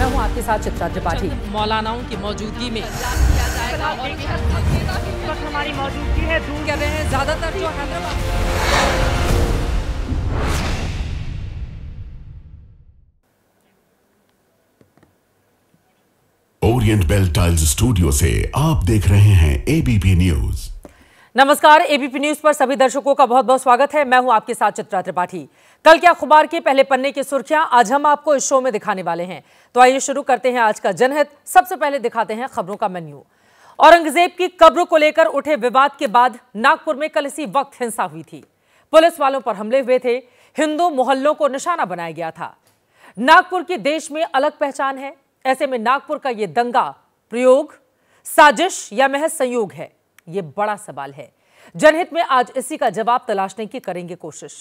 मैं हूं आपके साथ चित्रा त्रिपाठी। मौलानाओं की मौजूदगी में हमारी मौजूदगी है दूर कर रहे हैं ज्यादातर जो Hyderabad. Orient Bell Tiles studio से आप देख रहे हैं एबीपी न्यूज। नमस्कार, एबीपी न्यूज पर सभी दर्शकों का बहुत बहुत स्वागत है। मैं हूं आपके साथ चित्रा त्रिपाठी। कल के अखबार के पहले पन्ने की सुर्खियां आज हम आपको इस शो में दिखाने वाले हैं। तो आइए शुरू करते हैं आज का जनहित। सबसे पहले दिखाते हैं खबरों का मेन्यू। औरंगजेब की कब्र को लेकर उठे विवाद के बाद नागपुर में कल इसी वक्त हिंसा हुई थी। पुलिस वालों पर हमले हुए थे। हिंदू मोहल्लों को निशाना बनाया गया था। नागपुर की देश में अलग पहचान है। ऐसे में नागपुर का यह दंगा प्रयोग, साजिश या महज संयोग है, ये बड़ा सवाल है। जनहित में आज इसी का जवाब तलाशने की करेंगे कोशिश।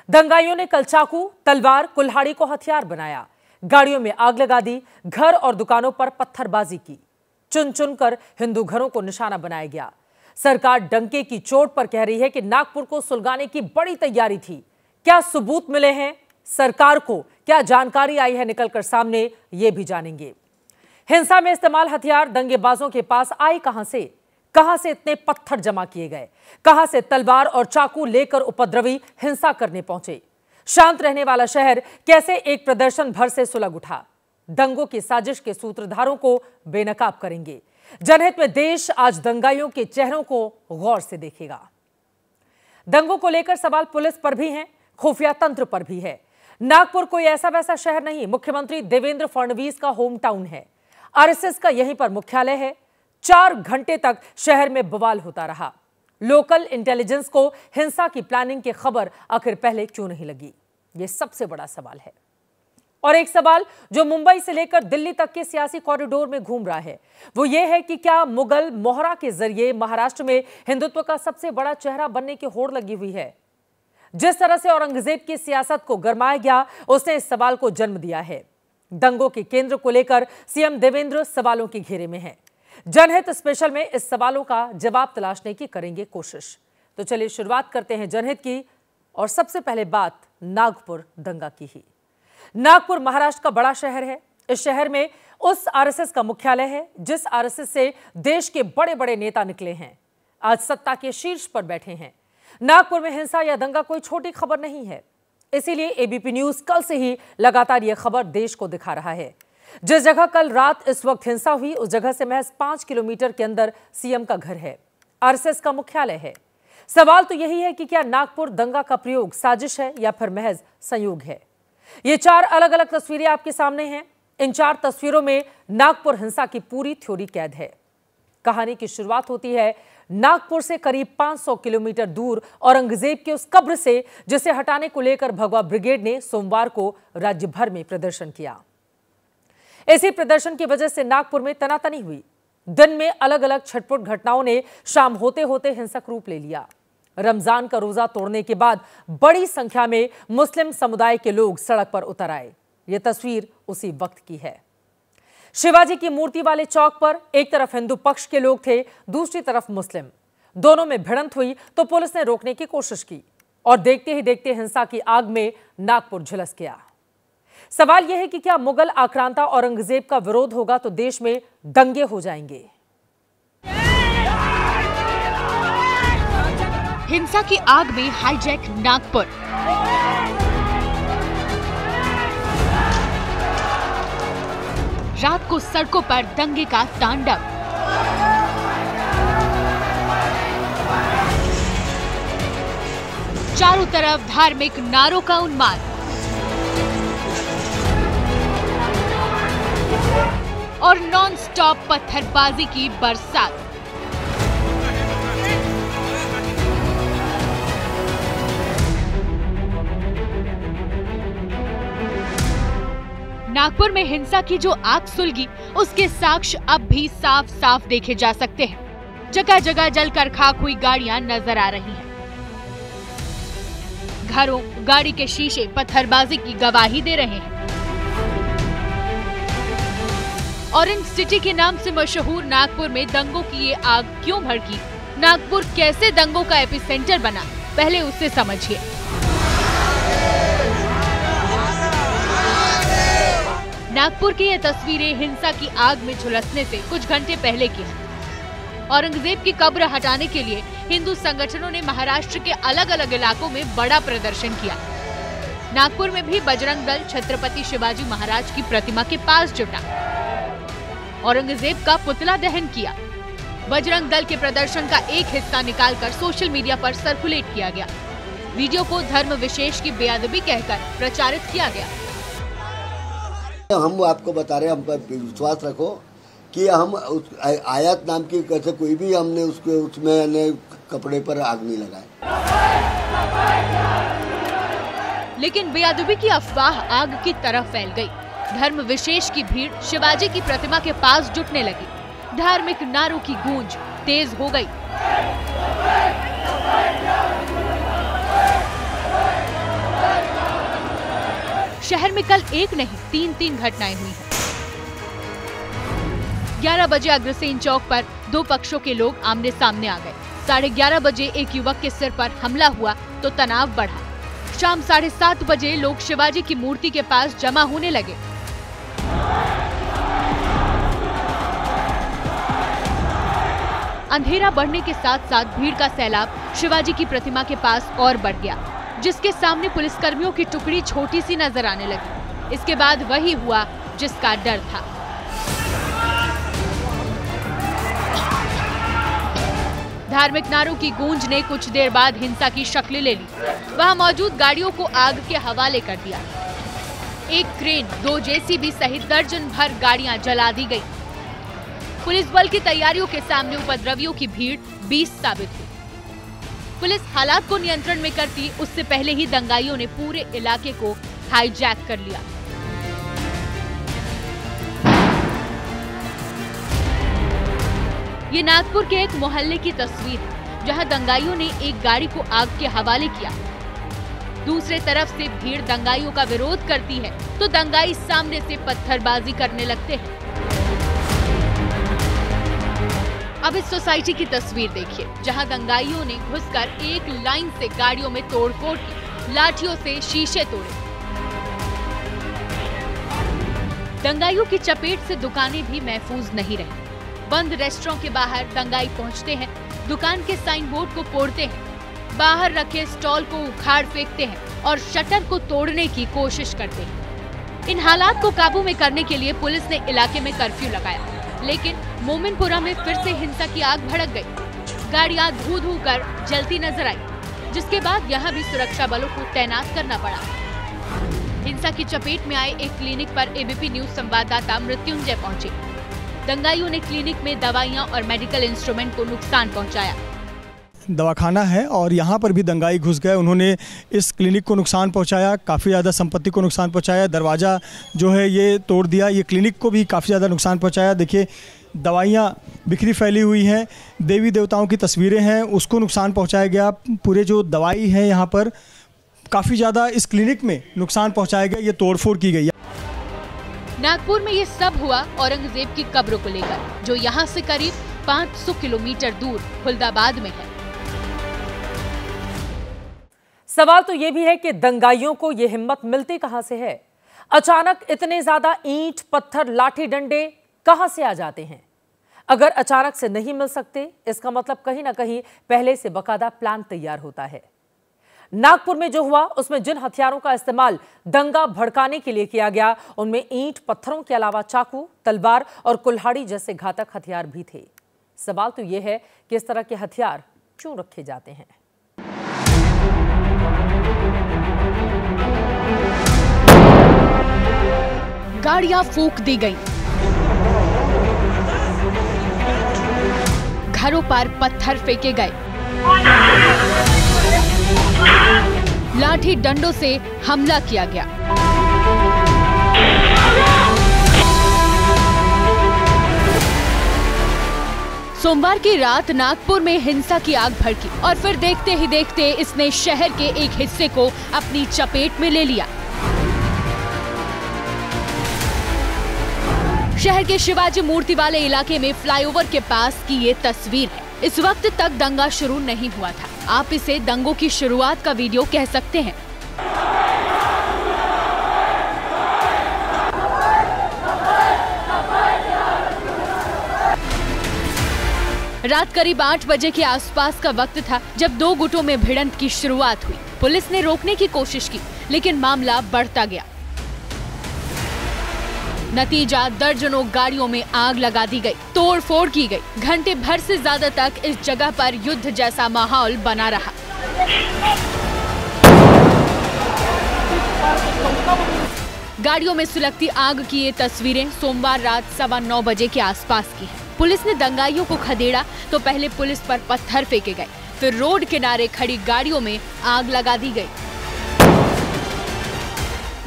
दंगाइयों ने कल चाकू, तलवार, कुल्हाड़ी को हथियार बनाया। गाड़ियों में आग लगा दी। घर और दुकानों पर पत्थरबाजी की। चुन चुन कर हिंदू घरों को निशाना बनाया गया। सरकार डंके की चोट पर कह रही है कि नागपुर को सुलगाने की बड़ी तैयारी थी। क्या सबूत मिले हैं? सरकार को क्या जानकारी आई है निकलकर सामने, ये भी जानेंगे। हिंसा में इस्तेमाल हथियार दंगेबाजों के पास आए कहां से? कहां से इतने पत्थर जमा किए गए? कहां से तलवार और चाकू लेकर उपद्रवी हिंसा करने पहुंचे? शांत रहने वाला शहर कैसे एक प्रदर्शन भर से सुलग उठा? दंगों की साजिश के सूत्रधारों को बेनकाब करेंगे। जनहित में देश आज दंगाइयों के चेहरों को गौर से देखेगा। दंगों को लेकर सवाल पुलिस पर भी हैं, खुफिया तंत्र पर भी है। नागपुर कोई ऐसा वैसा शहर नहीं, मुख्यमंत्री देवेंद्र फडणवीस का होम टाउन है। आरएसएस का यहीं पर मुख्यालय है। 4 घंटे तक शहर में बवाल होता रहा। लोकल इंटेलिजेंस को हिंसा की प्लानिंग की खबर आखिर पहले क्यों नहीं लगी? यह सबसे बड़ा सवाल है। और एक सवाल जो मुंबई से लेकर दिल्ली तक के सियासी कॉरिडोर में घूम रहा है, वो ये है कि क्या मुगल मोहरा के जरिए महाराष्ट्र में हिंदुत्व का सबसे बड़ा चेहरा बनने की होड़ लगी हुई है? जिस तरह से औरंगजेब की सियासत को गरमाया गया, उसने इस सवाल को जन्म दिया है। दंगों के केंद्र को लेकर सीएम देवेंद्र सवालों के घेरे में है। जनहित स्पेशल में इस सवालों का जवाब तलाशने की करेंगे कोशिश। तो चलिए शुरुआत करते हैं जनहित की। और सबसे पहले बात नागपुर दंगा की ही। नागपुर महाराष्ट्र का बड़ा शहर है। इस शहर में उस आरएसएस का मुख्यालय है जिस आरएसएस से देश के बड़े बड़े नेता निकले हैं, आज सत्ता के शीर्ष पर बैठे हैं। नागपुर में हिंसा या दंगा कोई छोटी खबर नहीं है। इसीलिए एबीपी न्यूज कल से ही लगातार यह खबर देश को दिखा रहा है। जिस जगह कल रात इस वक्त हिंसा हुई, उस जगह से महज 5 किलोमीटर के अंदर सीएम का घर है, आरएसएस का मुख्यालय है। सवाल तो यही है कि क्या नागपुर दंगा का प्रयोग साजिश है या फिर महज संयोग है? ये 4 अलग अलग तस्वीरें आपके सामने हैं। इन 4 तस्वीरों में नागपुर हिंसा की पूरी थ्योरी कैद है। कहानी की शुरुआत होती है नागपुर से करीब 500 किलोमीटर दूर औरंगजेब की उस कब्र से, जिसे हटाने को लेकर भगवा ब्रिगेड ने सोमवार को राज्य भर में प्रदर्शन किया। इसी प्रदर्शन की वजह से नागपुर में तनातनी हुई। दिन में अलग अलग छटपुट घटनाओं ने शाम होते होते हिंसक रूप ले लिया। रमजान का रोजा तोड़ने के बाद बड़ी संख्या में मुस्लिम समुदाय के लोग सड़क पर उतर आए। यह तस्वीर उसी वक्त की है। शिवाजी की मूर्ति वाले चौक पर एक तरफ हिंदू पक्ष के लोग थे, दूसरी तरफ मुस्लिम। दोनों में भिड़ंत हुई तो पुलिस ने रोकने की कोशिश की और देखते ही देखते हिंसा की आग में नागपुर झुलस गया। सवाल यह है कि क्या मुगल आक्रांता औरंगजेब का विरोध होगा तो देश में दंगे हो जाएंगे? हिंसा की आग में हाईजैक नागपुर। रात को सड़कों पर दंगे का तांडव। चारों तरफ धार्मिक नारों का उन्माद और नॉन स्टॉप पत्थरबाजी की बरसात। नागपुर में हिंसा की जो आग सुलगी, उसके साक्ष्य अब भी साफ साफ देखे जा सकते हैं। जगह जगह जलकर खाक हुई गाड़ियां नजर आ रही हैं। घरों, गाड़ी के शीशे पत्थरबाजी की गवाही दे रहे हैं। ऑरेंज सिटी के नाम से मशहूर नागपुर में दंगों की ये आग क्यों भड़की? नागपुर कैसे दंगों का एपिसेंटर बना, पहले उससे समझिए। नागपुर की ये तस्वीरें हिंसा की आग में झुलसने से कुछ घंटे पहले की है। औरंगजेब की कब्र हटाने के लिए हिंदू संगठनों ने महाराष्ट्र के अलग अलग इलाकों में बड़ा प्रदर्शन किया। नागपुर में भी बजरंग दल छत्रपति शिवाजी महाराज की प्रतिमा के पास जुटा, औरंगजेब का पुतला दहन किया। बजरंग दल के प्रदर्शन का एक हिस्सा निकालकर सोशल मीडिया पर सर्कुलेट किया गया। वीडियो को धर्म विशेष की बेअदबी कहकर प्रचारित किया गया। हम आपको बता रहे हैं, हम पर विश्वास रखो कि हम आयत नाम की कैसे कोई भी हमने उसमें कपड़े पर आग नहीं लगाए। लेकिन बेअदबी की अफवाह आग की तरह फैल गई। धर्म विशेष की भीड़ शिवाजी की प्रतिमा के पास जुटने लगी। धार्मिक नारों की गूंज तेज हो गई। शहर में कल एक नहीं 3 घटनाएं हुई हैं। 11 बजे अग्रसेन चौक पर दो पक्षों के लोग आमने सामने आ गए। 11:30 बजे एक युवक के सिर पर हमला हुआ तो तनाव बढ़ा। शाम 7:30 बजे लोग शिवाजी की मूर्ति के पास जमा होने लगे। अंधेरा बढ़ने के साथ साथ भीड़ का सैलाब शिवाजी की प्रतिमा के पास और बढ़ गया, जिसके सामने पुलिसकर्मियों की टुकड़ी छोटी सी नजर आने लगी। इसके बाद वही हुआ जिसका डर था। धार्मिक नारों की गूंज ने कुछ देर बाद हिंसा की शक्ल ले ली। वहां मौजूद गाड़ियों को आग के हवाले कर दिया। एक क्रेन, 2 जेसीबी सहित दर्जन भर गाड़ियां जला दी गई। पुलिस बल की तैयारियों के सामने उपद्रवियों की भीड़ 20 साबित हुई। पुलिस हालात को नियंत्रण में करती उससे पहले ही दंगाइयों ने पूरे इलाके को हाईजैक कर लिया। ये नागपुर के एक मोहल्ले की तस्वीर है, जहां दंगाइयों ने एक गाड़ी को आग के हवाले किया। दूसरे तरफ से भीड़ दंगाइयों का विरोध करती है तो दंगाई सामने से पत्थरबाजी करने लगते हैं। अब इस सोसाइटी की तस्वीर देखिए, जहां दंगाइयों ने घुसकर एक लाइन से गाड़ियों में तोड़फोड़ की, लाठियों से शीशे तोड़े। दंगाइयों की चपेट से दुकानें भी महफूज नहीं रही। बंद रेस्टोरेंट के बाहर दंगाई पहुंचते हैं, दुकान के साइन बोर्ड को फोड़ते हैं, बाहर रखे स्टॉल को उखाड़ फेंकते हैं और शटर को तोड़ने की कोशिश करते हैं। इन हालात को काबू में करने के लिए पुलिस ने इलाके में कर्फ्यू लगाया, लेकिन मोमिनपुरा में फिर से हिंसा की आग भड़क गई। गाड़ियां धू-धू कर जलती नजर आई, जिसके बाद यहां भी सुरक्षा बलों को तैनात करना पड़ा। हिंसा की चपेट में आए एक क्लिनिक पर एबीपी न्यूज संवाददाता मृत्युंजय पहुंचे। दंगाइयों ने क्लिनिक में दवाइयां और मेडिकल इंस्ट्रूमेंट को नुकसान पहुंचाया। दवाखाना है और यहाँ पर भी दंगाई घुस गए। उन्होंने इस क्लिनिक को नुकसान पहुँचाया, काफ़ी ज़्यादा संपत्ति को नुकसान पहुँचाया। दरवाज़ा जो है ये तोड़ दिया। ये क्लिनिक को भी काफ़ी ज़्यादा नुकसान पहुँचाया। देखिए दवाइयाँ बिखरी फैली हुई हैं, देवी देवताओं की तस्वीरें हैं, उसको नुकसान पहुँचाया गया। पूरे जो दवाई है यहाँ पर काफ़ी ज़्यादा इस क्लिनिक में नुकसान पहुँचाया गया। ये तोड़फोड़ की गई। नागपुर में ये सब हुआ औरंगजेब की कब्र को लेकर, जो यहाँ से करीब 500 किलोमीटर दूर खुलदाबाद में है। सवाल तो ये भी है कि दंगाइयों को ये हिम्मत मिलती कहां से है? अचानक इतने ज्यादा ईंट, पत्थर, लाठी डंडे कहां से आ जाते हैं? अगर अचानक से नहीं मिल सकते, इसका मतलब कहीं ना कहीं पहले से बकायदा प्लान तैयार होता है। नागपुर में जो हुआ उसमें जिन हथियारों का इस्तेमाल दंगा भड़काने के लिए किया गया, उनमें ईंट, पत्थरों के अलावा चाकू, तलवार और कुल्हाड़ी जैसे घातक हथियार भी थे। सवाल तो यह है कि इस तरह के हथियार क्यों रखे जाते हैं? गाड़ियां फूंक दी गईं, घरों पर पत्थर फेंके गए, लाठी डंडों से हमला किया गया। सोमवार की रात नागपुर में हिंसा की आग भड़की और फिर देखते ही देखते इसने शहर के एक हिस्से को अपनी चपेट में ले लिया। शहर के शिवाजी मूर्ति वाले इलाके में फ्लाईओवर के पास की ये तस्वीर है। इस वक्त तक दंगा शुरू नहीं हुआ था। आप इसे दंगों की शुरुआत का वीडियो कह सकते हैं। रात करीब 8 बजे के आसपास का वक्त था जब दो गुटों में भिड़ंत की शुरुआत हुई। पुलिस ने रोकने की कोशिश की, लेकिन मामला बढ़ता गया। नतीजा दर्जनों गाड़ियों में आग लगा दी गई, तोड़ फोड़ की गई। घंटे भर से ज्यादा तक इस जगह पर युद्ध जैसा माहौल बना रहा। गाड़ियों में सुलगती आग की ये तस्वीरें सोमवार रात 9:15 बजे के आसपास की हैं। पुलिस ने दंगाइयों को खदेड़ा तो पहले पुलिस पर पत्थर फेंके गए, फिर रोड किनारे खड़ी गाड़ियों में आग लगा दी गई।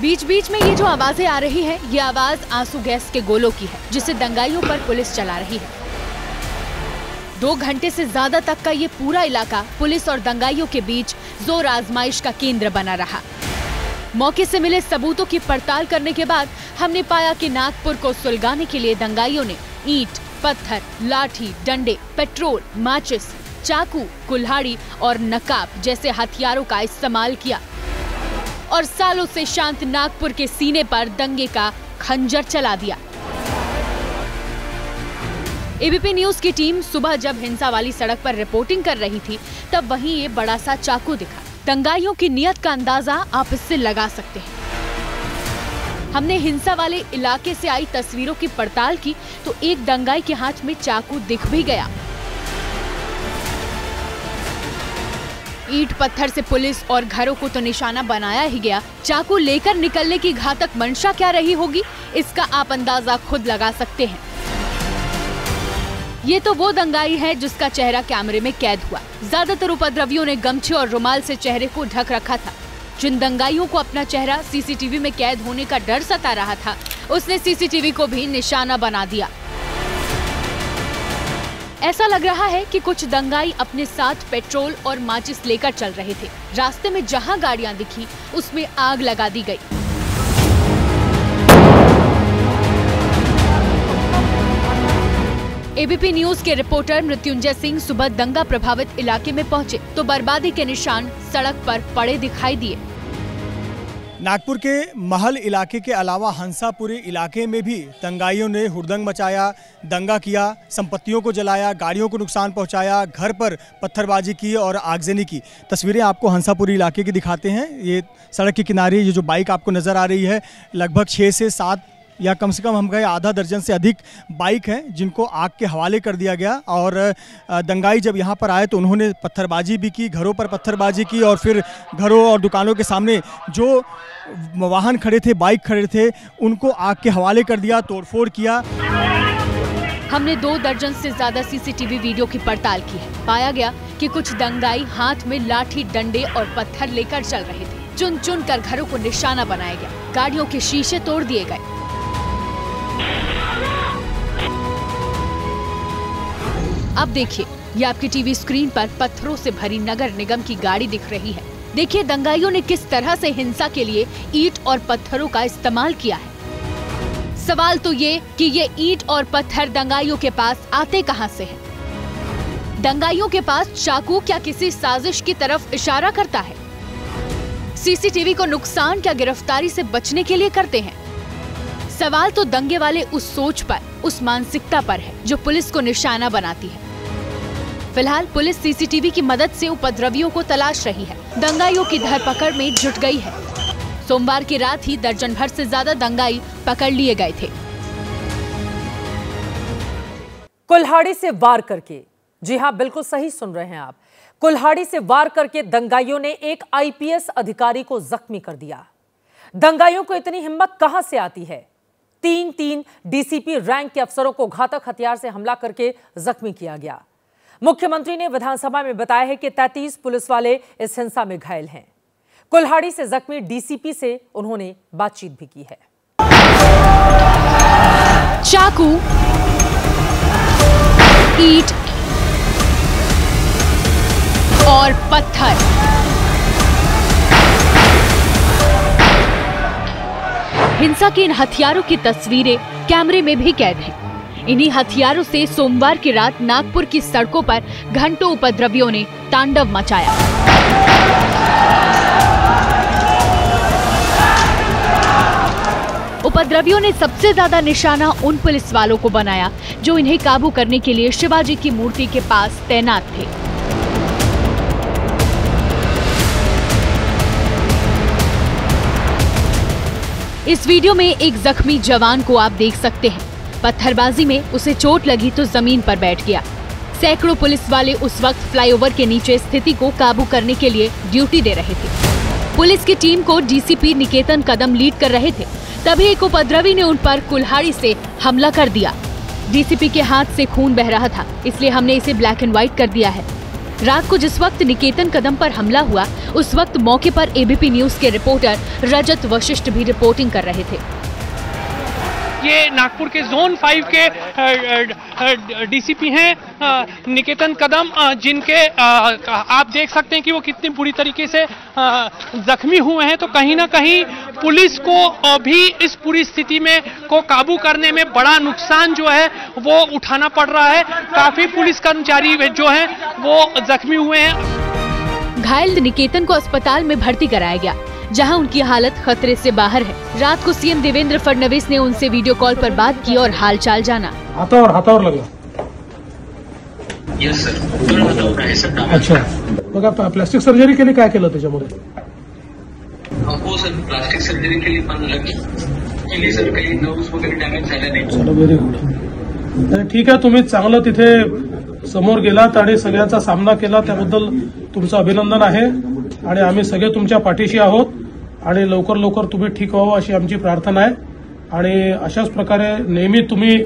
बीच बीच में ये जो आवाजें आ रही है, ये आवाज आंसू गैस के गोलों की है, जिसे दंगाइयों पर पुलिस चला रही है। 2 घंटे से ज्यादा तक का ये पूरा इलाका पुलिस और दंगाइयों के बीच जोर आजमाइश का केंद्र बना रहा। मौके से मिले सबूतों की पड़ताल करने के बाद हमने पाया कि नागपुर को सुलगाने के लिए दंगाइयों ने ईंट, पत्थर, लाठी, डंडे, पेट्रोल, माचिस, चाकू, कुल्हाड़ी और नकाब जैसे हथियारों का इस्तेमाल किया और सालों से शांत नागपुर के सीने पर दंगे का खंजर चला दिया। एबीपी न्यूज की टीम सुबह जब हिंसा वाली सड़क पर रिपोर्टिंग कर रही थी, तब वहीं ये बड़ा सा चाकू दिखा। दंगाइयों की नियत का अंदाजा आप इससे लगा सकते हैं। हमने हिंसा वाले इलाके से आई तस्वीरों की पड़ताल की तो एक दंगाई के हाथ में चाकू दिख भी गया। ईंट पत्थर से पुलिस और घरों को तो निशाना बनाया ही गया, चाकू लेकर निकलने की घातक मंशा क्या रही होगी, इसका आप अंदाजा खुद लगा सकते हैं। ये तो वो दंगाई है जिसका चेहरा कैमरे में कैद हुआ। ज्यादातर उपद्रवियों ने गमछे और रुमाल से चेहरे को ढक रखा था। जिन दंगाइयों को अपना चेहरा सीसीटीवी में कैद होने का डर सता रहा था, उसने सीसीटीवी को भी निशाना बना दिया। ऐसा लग रहा है कि कुछ दंगाई अपने साथ पेट्रोल और माचिस लेकर चल रहे थे। रास्ते में जहां गाड़ियां दिखी, उसमें आग लगा दी गई। एबीपी न्यूज के रिपोर्टर मृत्युंजय सिंह सुबह दंगा प्रभावित इलाके में पहुंचे तो बर्बादी के निशान सड़क पर पड़े दिखाई दिए। नागपुर के महल इलाके के अलावा हंसापुरी इलाके में भी दंगाइयों ने हुड़दंग मचाया, दंगा किया, संपत्तियों को जलाया, गाड़ियों को नुकसान पहुंचाया, घर पर पत्थरबाजी की और आगजनी की। तस्वीरें आपको हंसापुरी इलाके की दिखाते हैं। ये सड़क के किनारे ये जो बाइक आपको नज़र आ रही है, लगभग 6 से 7 या कम से कम हम कहें आधा दर्जन से अधिक बाइक हैं जिनको आग के हवाले कर दिया गया। और दंगाई जब यहाँ पर आए तो उन्होंने पत्थरबाजी भी की, घरों पर पत्थरबाजी की और फिर घरों और दुकानों के सामने जो वाहन खड़े थे, बाइक खड़े थे, उनको आग के हवाले कर दिया, तोड़फोड़ किया। हमने 2 दर्जन से ज्यादा सीसीटीवी वीडियो की पड़ताल की है। पाया गया कि कुछ दंगाई हाथ में लाठी, डंडे और पत्थर लेकर चल रहे थे। चुन चुन कर घरों को निशाना बनाया गया, गाड़ियों के शीशे तोड़ दिए गए। अब देखिए, ये आपकी टीवी स्क्रीन पर पत्थरों से भरी नगर निगम की गाड़ी दिख रही है। देखिए दंगाइयों ने किस तरह से हिंसा के लिए ईंट और पत्थरों का इस्तेमाल किया है। सवाल तो ये कि ये ईंट और पत्थर दंगाइयों के पास आते कहां से हैं? दंगाइयों के पास चाकू क्या किसी साजिश की तरफ इशारा करता है? सीसीटीवी को नुकसान क्या गिरफ्तारी से बचने के लिए करते हैं? सवाल तो दंगे वाले उस सोच पर, उस मानसिकता पर है जो पुलिस को निशाना बनाती है। फिलहाल पुलिस सीसीटीवी की मदद से उपद्रवियों को तलाश रही है, दंगाइयों की धरपकड़ में जुट गई है। सोमवार की रात ही दर्जन भर से ज्यादा दंगाई पकड़ लिए गए थे। कुल्हाड़ी से वार करके, जी हां बिल्कुल सही सुन रहे हैं आप, कुल्हाड़ी से वार करके दंगाइयों ने एक आईपीएस अधिकारी को जख्मी कर दिया। दंगाइयों को इतनी हिम्मत कहां से आती है? 3 डीसीपी रैंक के अफसरों को घातक हथियार से हमला करके जख्मी किया गया। मुख्यमंत्री ने विधानसभा में बताया है कि 33 पुलिस वाले इस हिंसा में घायल हैं। कुल्हाड़ी से जख्मी डीसीपी से उन्होंने बातचीत भी की है। चाकू, ईंट और पत्थर, हिंसा के इन हथियारों की तस्वीरें कैमरे में भी कैद हैं। इन्हीं हथियारों से सोमवार की रात नागपुर की सड़कों पर घंटों उपद्रवियों ने तांडव मचाया। उपद्रवियों ने सबसे ज्यादा निशाना उन पुलिस वालों को बनाया जो इन्हें काबू करने के लिए शिवाजी की मूर्ति के पास तैनात थे। इस वीडियो में एक जख्मी जवान को आप देख सकते हैं। पत्थरबाजी में उसे चोट लगी तो जमीन पर बैठ गया। सैकड़ों पुलिस वाले उस वक्त फ्लाईओवर के नीचे स्थिति को काबू करने के लिए ड्यूटी दे रहे थे। पुलिस की टीम को डीसीपी निकेतन कदम लीड कर रहे थे। तभी एक उपद्रवी ने उन पर कुल्हाड़ी से हमला कर दिया। डीसीपी के हाथ से खून बह रहा था, इसलिए हमने इसे ब्लैक एंड व्हाइट कर दिया है। रात को जिस वक्त निकेतन कदम पर हमला हुआ, उस वक्त मौके पर एबीपी न्यूज के रिपोर्टर रजत वशिष्ठ भी रिपोर्टिंग कर रहे थे। ये नागपुर के जोन 5 के डीसीपी हैं निकेतन कदम, जिनके आप देख सकते हैं कि वो कितनी बुरी तरीके से जख्मी हुए हैं। तो कहीं ना कहीं पुलिस को भी इस पूरी स्थिति में को काबू करने में बड़ा नुकसान जो है वो उठाना पड़ रहा है। काफी पुलिस कर्मचारी जो हैं वो जख्मी हुए हैं। घायल निकेतन को अस्पताल में भर्ती कराया गया, जहां उनकी हालत खतरे से बाहर है। रात को सीएम देवेंद्र फडणवीस ने उनसे वीडियो कॉल पर बात की और हालचाल जाना। हातावर लगा। यस सर, अच्छा, मग प्लास्टिक सर्जरी केली, काय केलं त्याच्यामध्ये? हो सर, प्लास्टिक सर्जरी केली सर, काही नर्व्स वगैरे डॅमेज झाल्या नाही। चलो, व्हेरी गुड। ठीक आहे, तुम्ही चांगलं तिथे समोर गेलात आणि सगळ्यांचा सामना केला, त्याबद्दल तुमचं अभिनंदन आहे आणि आम्ही सगळे तुमच्या पाठीशी आहोत आणि लवकर तुम्ही ठीक व्हावं अशी आमची प्रार्थना आहे आणि अशाच प्रकारे नेहमी तुम्ही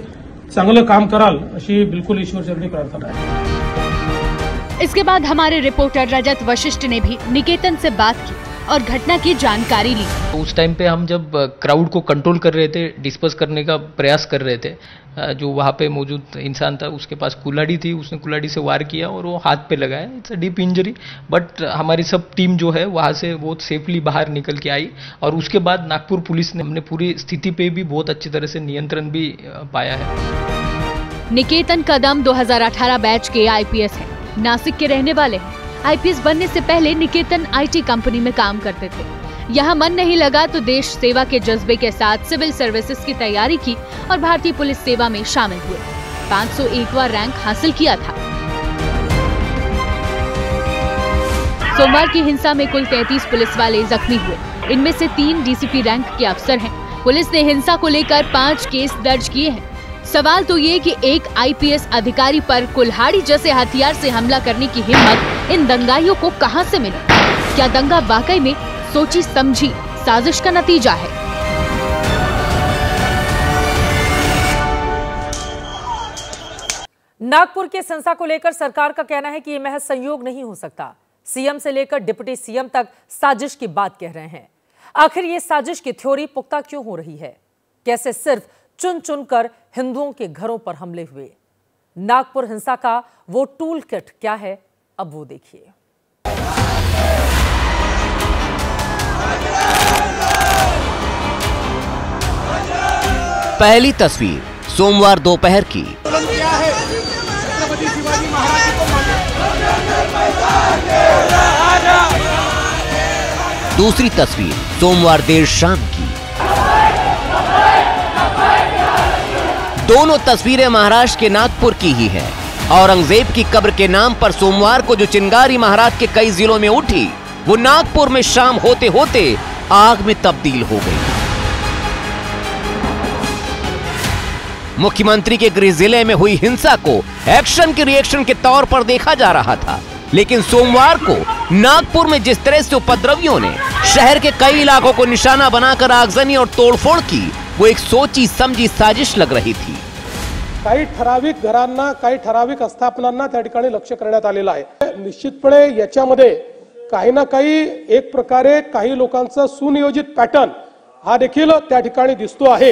चांगलं काम कराल अशी बिल्कुल ईश्वरचरणी प्रार्थना है। इसके बाद हमारे रिपोर्टर रजत वशिष्ठ ने भी निकेतन से बात की और घटना की जानकारी ली। उस टाइम पे हम जब क्राउड को कंट्रोल कर रहे थे, डिस्पर्स करने का प्रयास कर रहे थे, जो वहाँ पे मौजूद इंसान था उसके पास कुल्हाड़ी थी, उसने कुल्हाड़ी से वार किया और वो हाथ पे लगाया। It's a deep injury, but हमारी सब टीम जो है वहाँ से बहुत सेफली बाहर निकल के आई और उसके बाद नागपुर पुलिस ने हमने पूरी स्थिति पे भी बहुत अच्छी तरह से नियंत्रण भी पाया है। निकेतन कदम 2018 बैच के आईपीएस हैं, नासिक के रहने वाले हैं। आईपीएस बनने से पहले निकेतन आईटी कंपनी में काम करते थे। यहाँ मन नहीं लगा तो देश सेवा के जज्बे के साथ सिविल सर्विसेज की तैयारी की और भारतीय पुलिस सेवा में शामिल हुए। 501वां रैंक हासिल किया था। सोमवार की हिंसा में कुल 33 पुलिस वाले जख्मी हुए। इनमें से 3 डीसीपी रैंक के अफसर हैं। पुलिस ने हिंसा को लेकर 5 केस दर्ज किए हैं। सवाल तो ये कि एक आईपीएस अधिकारी पर कुल्हाड़ी जैसे हथियार से हमला करने की हिम्मत इन दंगाइयों को कहां से मिली? क्या दंगा वाकई में सोची समझी साजिश का नतीजा है? नागपुर के हिंसा को लेकर सरकार का कहना है कि यह महज संयोग नहीं हो सकता। सीएम से लेकर डिप्टी सीएम तक साजिश की बात कह रहे हैं। आखिर ये साजिश की थ्योरी पुख्ता क्यों हो रही है? कैसे सिर्फ चुन चुनकर हिंदुओं के घरों पर हमले हुए? नागपुर हिंसा का वो टूल किट क्या है, अब वो देखिए। पहली तस्वीर सोमवार दोपहर की। दूसरी तस्वीर सोमवार देर शाम की। दोनों तस्वीरें महाराष्ट्र के नागपुर की ही है। औरंगजेब की कब्र के नाम पर सोमवार को जो चिंगारी महाराष्ट्र के कई जिलों में उठी, वो नागपुर में शाम होते होते आग में तब्दील हो गई। मुख्यमंत्री के गृह जिले में हुई हिंसा को एक्शन के रिएक्शन के तौर पर देखा जा रहा था, लेकिन सोमवार को नागपुर में जिस तरह से उपद्रवियों ने शहर के कई इलाकों को निशाना बनाकर आगजनी और तोड़फोड़ की, वो एक सोची समझी साजिश लग रही थी। काही ठराविक घरांना, काही ठराविक आस्थापनांना त्या ठिकाणी लक्ष करण्यात आलेलं आहे। निश्चितपणे याच्यामध्ये काही ना काही एक प्रकारे काही लोकांचा सुनियोजित पॅटर्न हा देखील त्या ठिकाणी दिसतो आहे।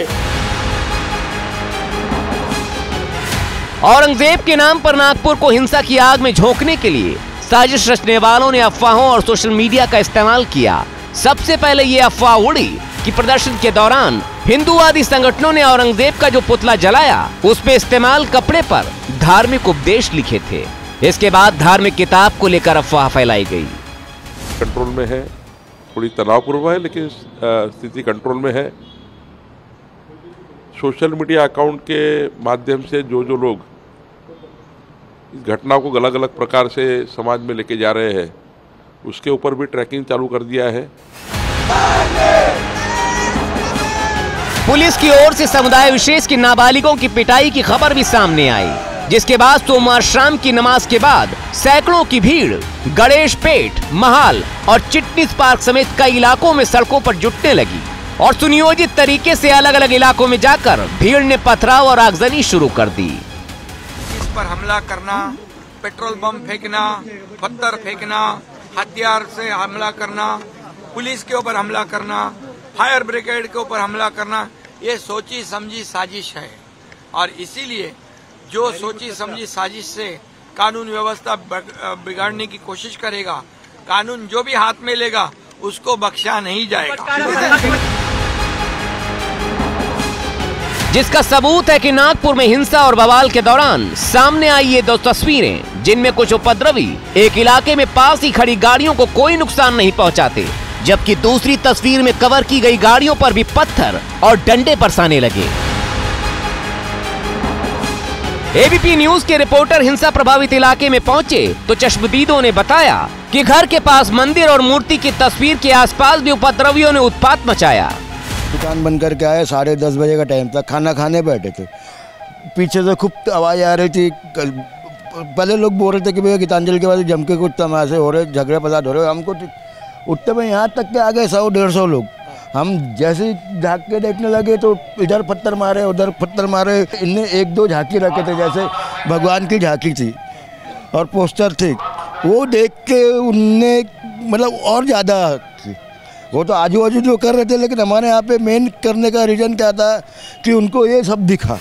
औरंगजेब के नाम पर नागपुर को हिंसा की आग में झोंकने के लिए साजिश रचने वालों ने अफवाहों और सोशल मीडिया का इस्तेमाल किया। सबसे पहले ये अफवाह उड़ी कि प्रदर्शन के दौरान हिंदूवादी संगठनों ने औरंगजेब का जो पुतला जलाया, उस पे इस्तेमाल कपड़े पर धार्मिक उपदेश लिखे थे। इसके बाद धार्मिक किताब को लेकर अफवाह फैलाई गई। कंट्रोल में है, थोड़ी तनावपूर्ण है, लेकिन स्थिति कंट्रोल में है सोशल मीडिया अकाउंट के माध्यम से जो लोग इस घटना को अलग अलग प्रकार से समाज में लेके जा रहे हैं, उसके ऊपर भी ट्रैकिंग चालू कर दिया है। पुलिस की ओर से समुदाय विशेष की नाबालिगों की पिटाई की खबर भी सामने आई, जिसके बाद सोमवार शाम की नमाज के बाद सैकड़ों की भीड़ गणेश पेट, महाल और चिटनीस पार्क समेत कई इलाकों में सड़कों पर जुटने लगी और सुनियोजित तरीके से अलग अलग इलाकों में जाकर भीड़ ने पथराव और आगजनी शुरू कर दी। इस पर हमला करना, पेट्रोल बम फेंकना, पत्थर फेंकना, हथियार से हमला करना, पुलिस के ऊपर हमला करना, फायर ब्रिगेड के ऊपर हमला करना, ये सोची समझी साजिश है। और इसीलिए जो सोची समझी साजिश से कानून व्यवस्था बिगाड़ने की कोशिश करेगा, कानून जो भी हाथ में लेगा उसको बख्शा नहीं जाएगा। जिसका सबूत है कि नागपुर में हिंसा और बवाल के दौरान सामने आई ये दो तस्वीरें, जिनमें कुछ उपद्रवी एक इलाके में पास ही खड़ी गाड़ियों को कोई नुकसान नहीं पहुंचाते, जबकि दूसरी तस्वीर में कवर की गई गाड़ियों पर भी पत्थर और डंडे बरसाने लगे। एबीपी न्यूज के रिपोर्टर हिंसा प्रभावित इलाके में पहुंचे तो चश्मदीदों ने बताया कि घर के पास मंदिर और मूर्ति की तस्वीर के आसपास भी उपद्रवियों ने उत्पात मचाया। दुकान बंद करके आए, 10:30 बजे का टाइम था, खाना खाने बैठे थे, पीछे से खूब आवाज आ रही थी। पहले लोग बोल रहे थे कि भैया गीतांजलि के बाद जम के कुछ तमाशे हो रहे, झगड़े फसाद हो रहे। हमको उठते में यहाँ तक के आ गए 100-150 लोग। हम जैसे ही झाँक के देखने लगे तो इधर पत्थर मारे, उधर पत्थर मारे। इनने 1-2 झांकी रखे थे, जैसे भगवान की झांकी थी और पोस्टर थे, वो देख के उनने मतलब और ज़्यादा, वो तो आजू बाजू जो कर रहे थे, लेकिन हमारे यहाँ पे मेन करने का रीज़न क्या था कि उनको ये सब दिखा।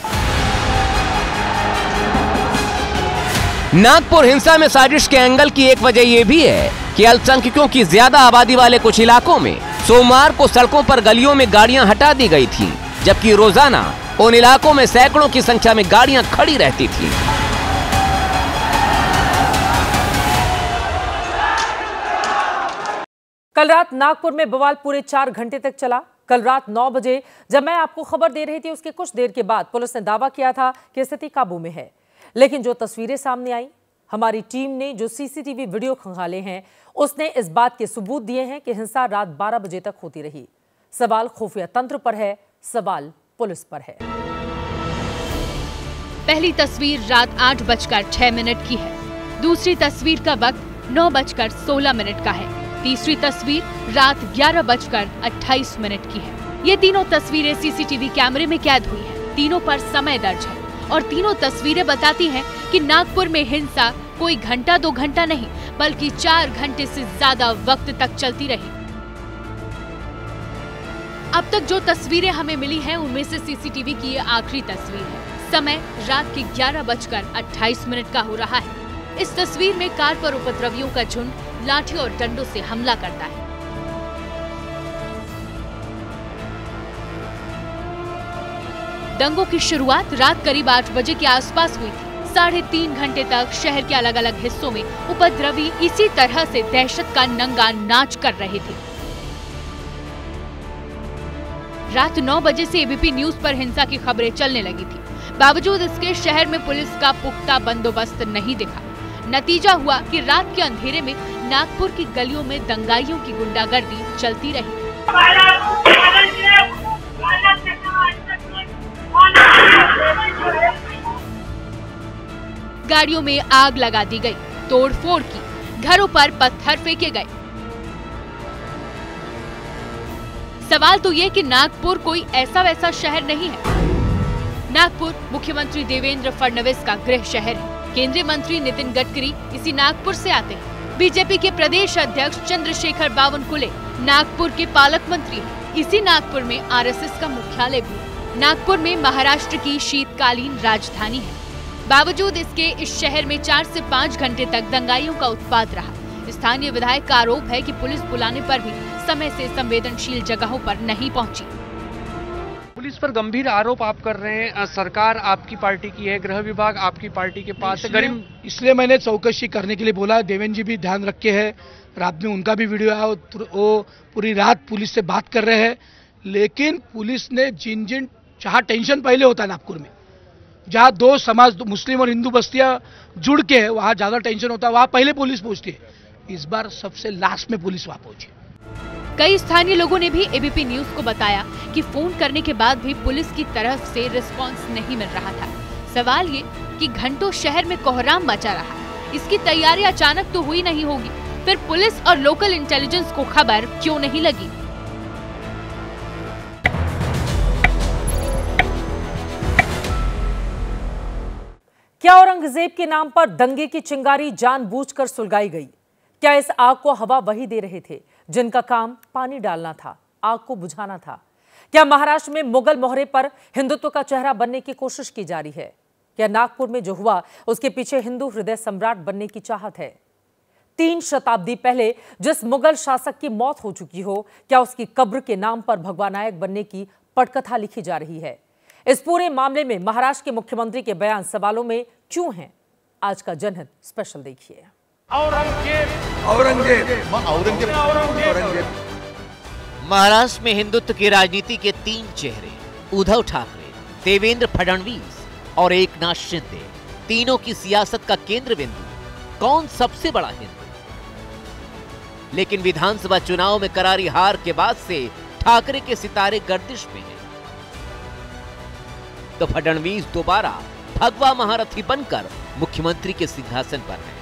नागपुर हिंसा में साजिश के एंगल की एक वजह यह भी है कि अल्पसंख्यकों की ज्यादा आबादी वाले कुछ इलाकों में सोमवार को सड़कों पर गलियों में गाड़ियां हटा दी गई थीं, जबकि रोजाना उन इलाकों में सैकड़ों की संख्या में गाड़ियां खड़ी रहती थीं। कल रात नागपुर में बवाल पूरे 4 घंटे तक चला। कल रात 9 बजे जब मैं आपको खबर दे रही थी, उसके कुछ देर के बाद पुलिस ने दावा किया था कि स्थिति काबू में है, लेकिन जो तस्वीरें सामने आई, हमारी टीम ने जो सीसीटीवी वीडियो खंगाले हैं, उसने इस बात के सबूत दिए हैं कि हिंसा रात 12 बजे तक होती रही। सवाल खुफिया तंत्र पर है, सवाल पुलिस पर है। पहली तस्वीर रात 8:06 की है। दूसरी तस्वीर का वक्त 9:16 का है। तीसरी तस्वीर रात 11:28 की है। ये तीनों तस्वीरें सीसीटीवी कैमरे में कैद हुई हैं। तीनों पर समय दर्ज है और तीनों तस्वीरें बताती हैं कि नागपुर में हिंसा कोई घंटा 2 घंटा नहीं, बल्कि 4 घंटे से ज्यादा वक्त तक चलती रही। अब तक जो तस्वीरें हमें मिली हैं, उनमें से सीसीटीवी की ये आखिरी तस्वीर है। समय रात के 11:28 का हो रहा है। इस तस्वीर में कार पर उपद्रवियों का झुंड लाठी और डंडों से हमला करता है। दंगों की शुरुआत रात करीब 8 बजे के आसपास हुई थी। 3.5 घंटे तक शहर के अलग अलग हिस्सों में उपद्रवी इसी तरह से दहशत का नंगा नाच कर रहे थे। रात 9 बजे से एबीपी न्यूज पर हिंसा की खबरें चलने लगी थी। बावजूद इसके शहर में पुलिस का पुख्ता बंदोबस्त नहीं दिखा। नतीजा हुआ कि रात के अंधेरे में नागपुर की गलियों में दंगाइयों की गुंडागर्दी चलती रही। गाड़ियों में आग लगा दी गई, तोड़फोड़ की, घरों पर पत्थर फेंके गए। सवाल तो ये कि नागपुर कोई ऐसा वैसा शहर नहीं है। नागपुर मुख्यमंत्री देवेंद्र फडणवीस का गृह शहर है। केंद्रीय मंत्री नितिन गडकरी इसी नागपुर से आते हैं। बीजेपी के प्रदेश अध्यक्ष चंद्रशेखर बावनकुले नागपुर के पालक मंत्री हैं। इसी नागपुर में आरएसएस का मुख्यालय भी है। नागपुर में महाराष्ट्र की शीतकालीन राजधानी है। बावजूद इसके इस शहर में 4 से 5 घंटे तक दंगाइयों का उत्पात रहा। स्थानीय विधायक का आरोप है कि पुलिस बुलाने पर भी समय से संवेदनशील जगहों पर नहीं पहुंची। पुलिस पर गंभीर आरोप आप कर रहे हैं। सरकार आपकी पार्टी की है, गृह विभाग आपकी पार्टी के पास है। गरीब इसलिए मैंने चौकसी करने के लिए बोला। देवेंद्र जी भी ध्यान रखे हैं, रात में उनका भी वीडियो आया, वो पूरी रात पुलिस से बात कर रहे हैं। लेकिन पुलिस ने जिन जिन जहाँ टेंशन पहले होता है नागपुर में, जहाँ दो समाज मुस्लिम और हिंदू बस्तियां जुड़ के है, वहाँ ज्यादा टेंशन होता है, वहाँ पहले पुलिस पहुंचती है। इस बार सबसे लास्ट में पुलिस वहाँ पहुंची। कई स्थानीय लोगों ने भी एबीपी न्यूज को बताया कि फोन करने के बाद भी पुलिस की तरफ से रिस्पांस नहीं मिल रहा था। सवाल ये कि घंटों शहर में कोहराम मचा रहा है, इसकी तैयारी अचानक तो हुई नहीं होगी, फिर पुलिस और लोकल इंटेलिजेंस को खबर क्यों नहीं लगी? क्या औरंगजेब के नाम पर दंगे की चिंगारी जानबूझकर सुलगाई गई? क्या इस आग को हवा वही दे रहे थे जिनका काम पानी डालना था, आग को बुझाना था? क्या महाराष्ट्र में मुगल मोहरे पर हिंदुत्व का चेहरा बनने की कोशिश की जा रही है? क्या नागपुर में जो हुआ उसके पीछे हिंदू हृदय सम्राट बनने की चाहत है? 3 शताब्दी पहले जिस मुगल शासक की मौत हो चुकी हो, क्या उसकी कब्र के नाम पर भगवा नायक बनने की पटकथा लिखी जा रही है? इस पूरे मामले में महाराष्ट्र के मुख्यमंत्री के बयान सवालों में क्यों हैं? आज का जनहित स्पेशल देखिए। महाराष्ट्र में हिंदुत्व की राजनीति के 3 चेहरे, उद्धव ठाकरे, देवेंद्र फडणवीस और एकनाथ शिंदे। तीनों की सियासत का केंद्र बिंदु कौन सबसे बड़ा हिंदू? लेकिन विधानसभा चुनाव में करारी हार के बाद से ठाकरे के सितारे गर्दिश में हैं। तो फडणवीस दोबारा भगवा महारथी बनकर मुख्यमंत्री के सिंहासन पर हैं,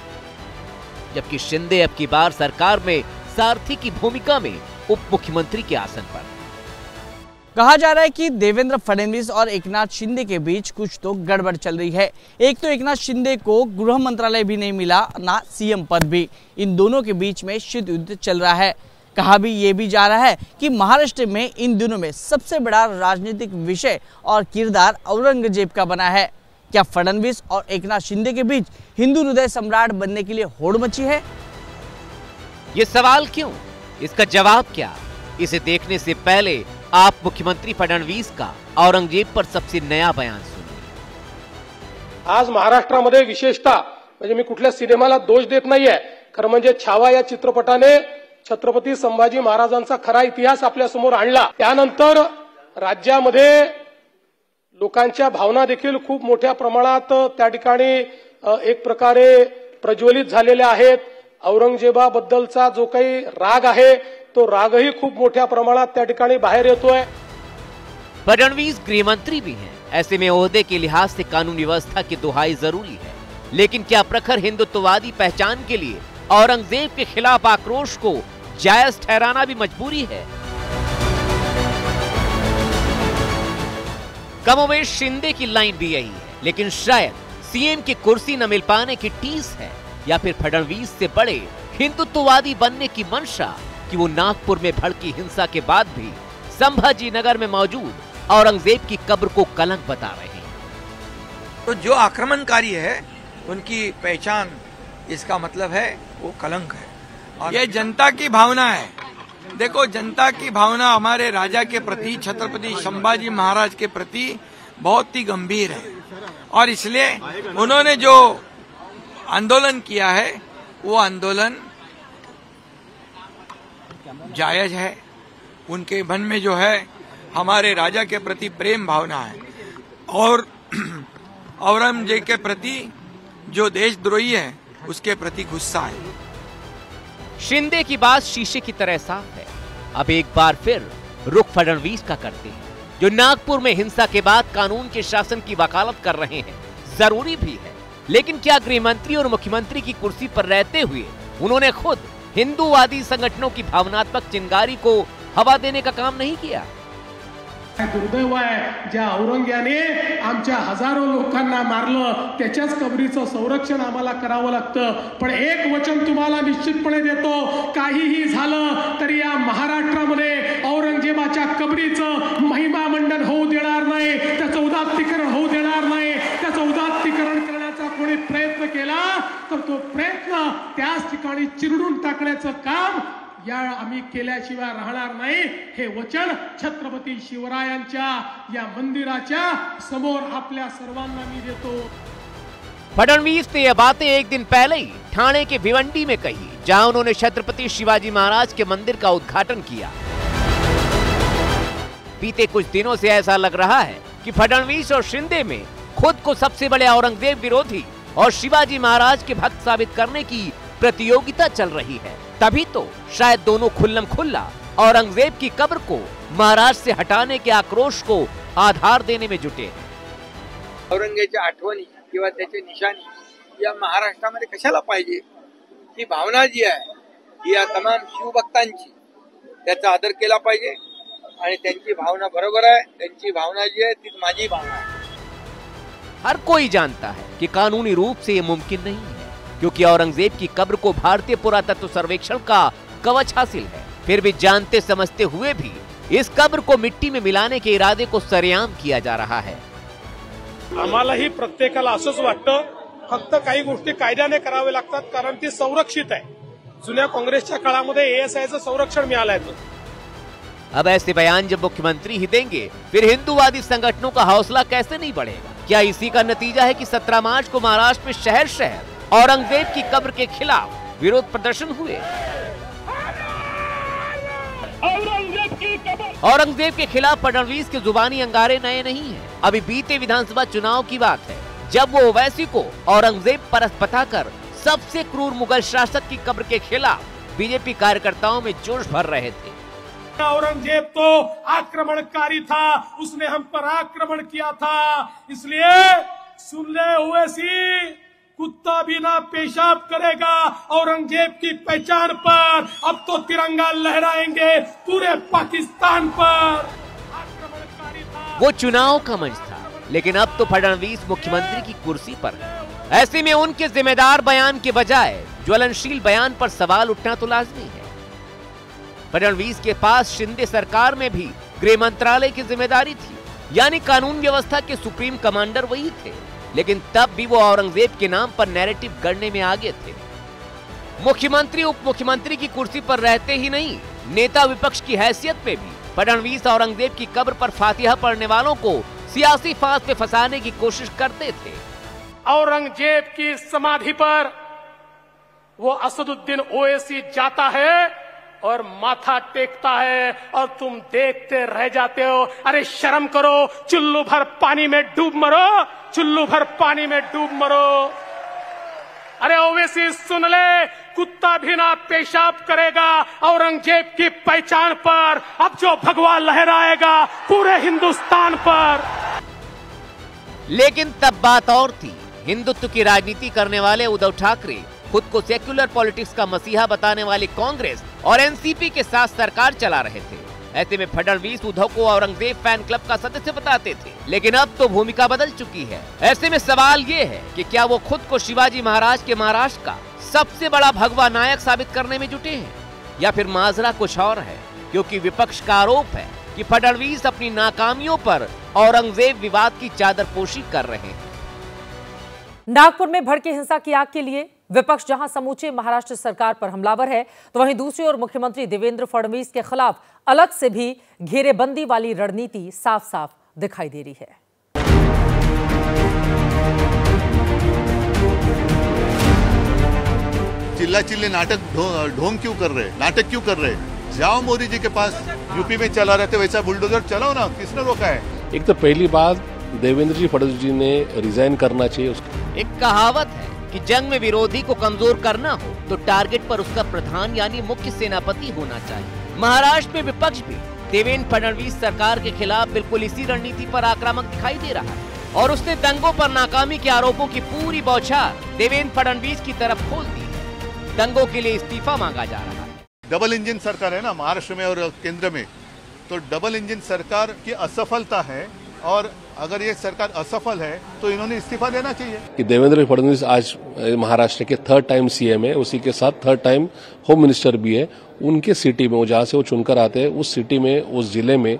जबकि शिंदे अब की बार सरकार में सारथी की भूमिका में उप मुख्यमंत्री के आसन पर। कहा जा रहा है कि देवेंद्र फडणवीस और एकनाथ शिंदे के बीच कुछ तो गड़बड़ चल रही है। एक तो एकनाथ शिंदे को गृह मंत्रालय भी नहीं मिला, ना सीएम पद भी। इन दोनों के बीच में शीत युद्ध चल रहा है। कहा भी ये भी जा रहा है कि महाराष्ट्र में इन दिनों में सबसे बड़ा राजनीतिक विषय और किरदार औरंगजेब का बना है। क्या फडणवीस और एकनाथ शिंदे के बीच हिंदू हृदय सम्राट बनने के लिए होड़ मची है? ये सवाल क्यों, इसका जवाब क्या? इसे देखने से पहले आप मुख्यमंत्री फडणवीस का औरंगजेब पर सबसे नया बयान सुनिए। आज महाराष्ट्रामध्ये विशेषतः म्हणजे मी कुठल्या सिनेमाला दोष देत नाहीये, खरं म्हणजे छावा या चित्रपटाने छत्रपती संभाजी महाराजांचा खरा इतिहास आपल्या समोर आणला। त्यानंतर राज्यामध्ये लोकांच्या भावना देखील खूप मोठ्या प्रमाणात त्या ठिकाणी एक प्रकारे प्रज्वलित झालेल्या आहेत। औरंगजेबाबद्दलचा जो काही राग आहे तो रागही खूप मोठ्या प्रमाणात त्या ठिकाणी बाहेर येतोय। फडणवीस गृहमंत्री भी हैं, ऐसे में ओहदे के लिहाज से कानून व्यवस्था की दुहाई जरूरी है। लेकिन क्या प्रखर हिंदुत्ववादी पहचान के लिए औरंगजेब के खिलाफ आक्रोश को जायज ठहराना भी मजबूरी है? कमोवेश शिंदे की लाइन भी यही है, लेकिन शायद सीएम की कुर्सी न मिल पाने की टीस है, या फिर फडणवीस से बड़े हिंदुत्ववादी बनने की मंशा कि वो नागपुर में भड़की हिंसा के बाद भी संभाजी नगर में मौजूद औरंगजेब की कब्र को कलंक बता रहे हैं। तो जो आक्रमणकारी है उनकी पहचान, इसका मतलब है वो कलंक है। और ये जनता की भावना है। देखो, जनता की भावना हमारे राजा के प्रति, छत्रपति संभाजी महाराज के प्रति बहुत ही गंभीर है, और इसलिए उन्होंने जो आंदोलन किया है वो आंदोलन जायज है। उनके मन में जो है हमारे राजा के प्रति प्रेम भावना है, और औरंगजेब के प्रति जो देशद्रोही है उसके प्रति गुस्सा है। शिंदे की बात शीशे की तरह साफ है। अब एक बार फिर रुख फडणवीस का करते हैं, जो नागपुर में हिंसा के बाद कानून के शासन की वकालत कर रहे हैं। जरूरी भी है, लेकिन क्या गृहमंत्री और मुख्यमंत्री की कुर्सी पर रहते हुए उन्होंने खुद हिंदूवादी संगठनों की भावनात्मक चिंगारी को हवा देने का काम नहीं किया? दुर्दैव आहे, ज्या औरंग्याने आमच्या हजारो लोकांना मारलं त्याच्याच कबरीचं संरक्षण आम्हाला करावं लागतं। पण एक वचन तुम्हाला निश्चितपणे देतो, काहीही झालं तरी या महाराष्ट्रामध्ये औरंगजेबाच्या कबरीचं महिमा मंडन होऊ देणार नाही, त्याचं उदात्तीकरण होऊ देणार नाही। त्याचं उदात्तीकरण करण्याचा कोणी प्रयत्न केला तर तो प्रयत्न त्याच ठिकाणी चिरडून टाकण्याचं काम या आम्ही केल्याशिवाय राहणार नाही, हे वचन छत्रपती शिवरायांच्या या मंदिराच्या समोर आपल्या सर्वांना मी देतो। फडणवीस ने यह बातें एक दिन पहले ही ठाणे के भिवंडी में कही, जहां उन्होंने छत्रपति शिवाजी महाराज के मंदिर का उद्घाटन किया। बीते कुछ दिनों से ऐसा लग रहा है कि फडणवीस और शिंदे में खुद को सबसे बड़े औरंगजेब विरोधी और शिवाजी महाराज के भक्त साबित करने की प्रतियोगिता चल रही है। तभी तो शायद दोनों खुल्लम खुल्ला औरंगजेब की कब्र को महाराष्ट्र से हटाने के आक्रोश को आधार देने में जुटे हैं। औरंगजेबाच्या आठवणी किंवा त्याची निशाणी या महाराष्ट्रामध्ये कशाला पाहिजे? ही भावना जी आहे ही या तमाम शिवभक्तांची, त्याचा आदर केला पाहिजे आणि त्यांची भावना बरोबर आहे। त्यांची भावना जी आहे ती माझी भावना आहे। हर कोई जानता है कि कानूनी रूप से ये मुमकिन नहीं है, क्योंकि औरंगजेब की कब्र को भारतीय पुरातत्व सर्वेक्षण का कवच हासिल है। फिर भी जानते समझते हुए भी इस कब्र को मिट्टी में मिलाने के इरादे को सरेआम किया जा रहा है। आम्हालाही प्रत्येकाला असंच वाटतं, फक्त काही गोष्टी कायद्याने करावे लागतात, कारण ती संरक्षित आहे। जुन्या काँग्रेसच्या काळामध्ये एएसआयचं संरक्षण मिळालंय। अब ऐसे बयान जब मुख्यमंत्री ही देंगे, फिर हिंदूवादी संगठनों का हौसला कैसे नहीं बढ़ेगा? क्या इसी का नतीजा है कि 17 मार्च को महाराष्ट्र में शहर शहर औरंगजेब की कब्र के खिलाफ विरोध प्रदर्शन हुए? औरंगजेब के खिलाफ फडणवीस के जुबानी अंगारे नए नहीं हैं। अभी बीते विधानसभा चुनाव की बात है, जब वो ओवैसी को औरंगजेब परस्त बताकर सबसे क्रूर मुगल शासक की कब्र के खिलाफ बीजेपी कार्यकर्ताओं में जोश भर रहे थे। औरंगजेब तो आक्रमणकारी था, उसने हम पर आक्रमण किया था, इसलिए सुन ले ओवैसी, कुत्ता भी ना पेशाब करेगा औरंगजेब की पहचान पर। अब तो तिरंगा लहराएंगे पूरे पाकिस्तान पर। वो चुनाव का मंच था, लेकिन अब तो फडणवीस मुख्यमंत्री की कुर्सी पर है। ऐसे में उनके जिम्मेदार बयान के बजाय ज्वलनशील बयान पर सवाल उठना तो लाजमी है। फडणवीस के पास शिंदे सरकार में भी गृह मंत्रालय की जिम्मेदारी थी, यानी कानून व्यवस्था के सुप्रीम कमांडर वही थे, लेकिन तब भी वो औरंगजेब के नाम पर नैरेटिव गढ़ने में आगे थे। मुख्यमंत्री उप मुख्यमंत्री की कुर्सी पर रहते ही नहीं, नेता विपक्ष की हैसियत पे भी फडणवीस औरंगजेब की कब्र पर फातिहा पढ़ने वालों को सियासी फांस पे फंसाने की कोशिश करते थे। औरंगजेब की समाधि पर वो असदुद्दीन ओवैसी जाता है और माथा टेकता है और तुम देखते रह जाते हो। अरे शर्म करो, चुल्लू भर पानी में डूब मरो, चुल्लू भर पानी में डूब मरो। अरे ओवैसी सुन ले, कुत्ता भी ना पेशाब करेगा औरंगजेब की पहचान पर। अब जो भगवा लहराएगा पूरे हिंदुस्तान पर। लेकिन तब बात और थी। हिंदुत्व की राजनीति करने वाले उद्धव ठाकरे, खुद को सेक्युलर पॉलिटिक्स का मसीहा बताने वाली कांग्रेस और एनसीपी के साथ सरकार चला रहे थे। ऐसे में फडणवीस उद्धव को औरंगजेब फैन क्लब का सदस्य बताते थे, लेकिन अब तो भूमिका बदल चुकी है। ऐसे में सवाल ये है कि क्या वो खुद को शिवाजी महाराज के महाराष्ट्र का सबसे बड़ा भगवा नायक साबित करने में जुटे हैं, या फिर माजरा कुछ और है? क्योंकि विपक्ष का आरोप है कि फडणवीस अपनी नाकामियों पर औरंगजेब विवाद की चादरपोशी कर रहे हैं। नागपुर में भड़की हिंसा की आग के लिए विपक्ष जहां समूचे महाराष्ट्र सरकार पर हमलावर है, तो वहीं दूसरी ओर मुख्यमंत्री देवेंद्र फडणवीस के खिलाफ अलग से भी घेरेबंदी वाली रणनीति साफ साफ दिखाई दे रही है। चिल्ला चिल्ली नाटक ढोंग क्यों कर रहे, नाटक क्यों कर रहे? जाओ मोदी जी के पास, यूपी में चला रहे थे वैसा बुलडोजर चलाओ ना, किसने रोका है? एक तो पहली बात देवेंद्र जी फडणवीस जी ने रिजाइन करना चाहिए। एक कहावत है कि जंग में विरोधी को कमजोर करना हो तो टारगेट पर उसका प्रधान यानी मुख्य सेनापति होना चाहिए। महाराष्ट्र में विपक्ष भी देवेंद्र फडणवीस सरकार के खिलाफ बिल्कुल इसी रणनीति पर आक्रामक दिखाई दे रहा है और उसने दंगों पर नाकामी के आरोपों की पूरी बौछार देवेंद्र फडणवीस की तरफ खोल दी है। दंगों के लिए इस्तीफा मांगा जा रहा है। डबल इंजन सरकार है ना महाराष्ट्र में और केंद्र में, तो डबल इंजन सरकार की असफलता है और अगर ये सरकार असफल है तो इन्होंने इस्तीफा देना चाहिए। कि देवेंद्र फडणवीस आज महाराष्ट्र के 3rd टाइम सीएम है, उसी के साथ 3rd टाइम होम मिनिस्टर भी है। उनके सिटी में जहाँ से वो चुनकर आते हैं उस सिटी में, उस जिले में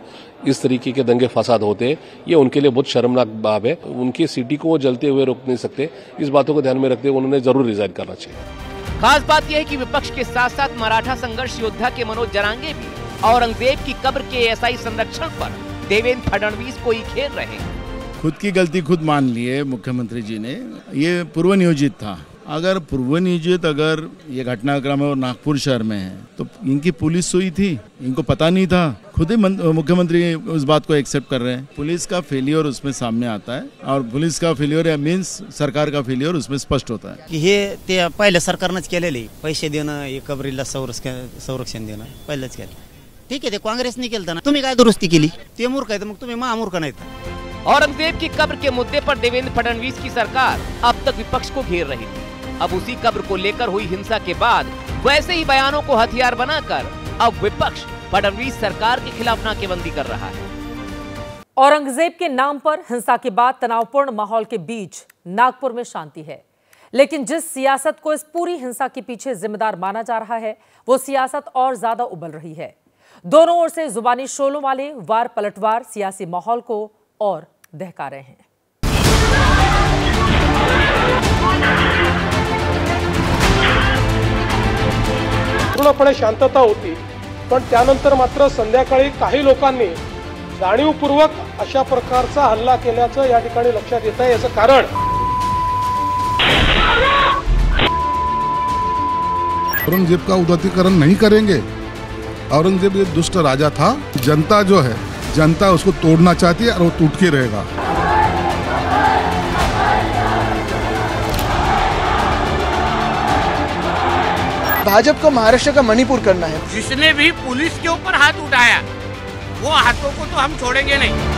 इस तरीके के दंगे फसाद होते हैं, ये उनके लिए बहुत शर्मनाक बात है। उनकी सिटी को वो जलते हुए रोक नहीं सकते। इस बातों को ध्यान में रखते हुए उन्होंने जरूर रिजाइन करना चाहिए। खास बात यह है कि विपक्ष के साथ साथ मराठा संघर्ष योद्धा के मनोज जरांगे भी औरंगजेब की कब्र के एएसआई संरक्षण पर देवेंद्र फडणवीस को ही घेर रहे हैं। खुद की गलती खुद मान ली है मुख्यमंत्री जी ने, ये पूर्व नियोजित था अगर पूर्व नियोजित अगर ये घटनाक्रम है और नागपुर शहर में है तो इनकी पुलिस सोई थी, इनको पता नहीं था। खुद ही मुख्यमंत्री उस बात को एक्सेप्ट कर रहे हैं। पुलिस का फेलियर उसमें सामने आता है और पुलिस का फेलियर मीन्स सरकार का फेलियर उसमें स्पष्ट होता है की हे ते पहिल्या सरकारनंच केलेले, पैसे देणं, हे कबरीला संरक्षण देणं पहिलंच केलं। ठीक है, ते काँग्रेसने केलं ना, तुम्ही काय दुरुस्ती केली? ते मूर्ख आहेत, मग तुम्ही महामूर्ख नाहीत। औरंगजेब की कब्र के मुद्दे पर देवेंद्र फडणवीस की सरकार अब तक विपक्ष को घेर रही थी। अब उसी कब्र को लेकर हुई हिंसा के बाद वैसे ही बयानों को हथियार बनाकर अब विपक्ष फडणवीस सरकार के खिलाफ नाकेबंदी कर रहा है। औरंगजेब के नाम पर हिंसा के बाद तनावपूर्ण माहौल के बीच नागपुर में शांति है, लेकिन जिस सियासत को इस पूरी हिंसा के पीछे जिम्मेदार माना जा रहा है वो सियासत और ज्यादा उबल रही है। दोनों ओर से जुबानी शोलों वाले वार पलटवार सियासी माहौल को और दहका रहे हैं। पूर्णपणे शांतता होती, पण त्यानंतर मात्र संध्याकाळी काही लोकांनी जाणीवपूर्वक अशा प्रकारचा हल्ला केल्याचं या ठिकाणी लक्षात येत आहे। याचं कारण औरंगजेब का उदात्तीकरण नहीं करेंगे। औरंगजेब ये दुष्ट राजा था। जनता जो है, जनता उसको तोड़ना चाहती है और वो टूट के रहेगा। भाजपा को महाराष्ट्र का मणिपुर करना है। जिसने भी पुलिस के ऊपर हाथ उठाया वो हाथों को तो हम छोड़ेंगे नहीं।